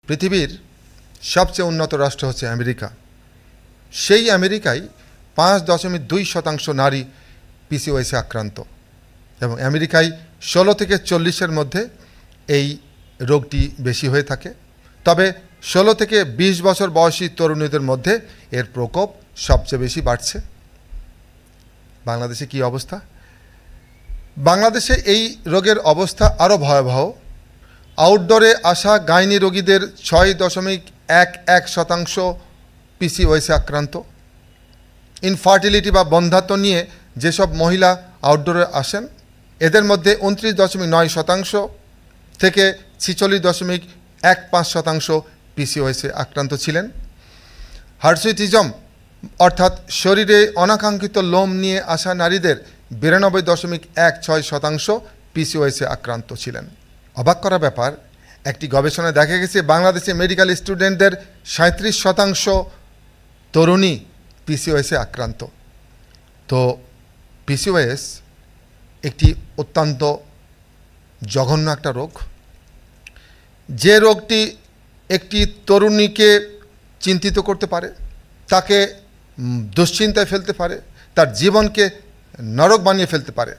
পৃথিবীর সবচেয়ে উন্নত রাষ্ট্র হচ্ছে আমেরিকা। সেই আমেরিকায় 5.2% নারী পিসিওএসে আক্রান্ত এবং আমেরিকায় 16 থেকে 40-এর মধ্যে এই রোগটি বেশি হয়ে থাকে। তবে 16 থেকে 20 বছর বয়সী তরুণীদের মধ্যে এর প্রকোপ সবচেয়ে বেশি বাড়ছে। বাংলাদেশে কি অবস্থা? বাংলাদেশে এই রোগের অবস্থা আরও ভয়াবহ। আউটডোরে আসা গাইনি রোগীদের 6.11% পিসিওএসে আক্রান্ত। ইনফার্টিলিটি বা বন্ধ্যাত্ব নিয়ে যেসব মহিলা আউটডোরে আসেন এদের মধ্যে 29.9% থেকে 46.15% পিসিওএসে আক্রান্ত ছিলেন। হার্সুইটিজম অর্থাৎ শরীরে অনাকাঙ্ক্ষিত লোম নিয়ে আসা নারীদের 92.16% পিসিওএসে আক্রান্ত ছিলেন। অবাক করা ব্যাপার, একটি গবেষণায় দেখা গেছে বাংলাদেশে মেডিকেল স্টুডেন্টদের 37% তরুণী পিসিওএসে আক্রান্ত। তো পিসিওএস একটি অত্যন্ত জঘন্য একটা রোগ। যে রোগটি একটি তরুণীকে চিন্তিত করতে পারে, তাকে দুশ্চিন্তায় ফেলতে পারে, তার জীবনকে নরক বানিয়ে ফেলতে পারে।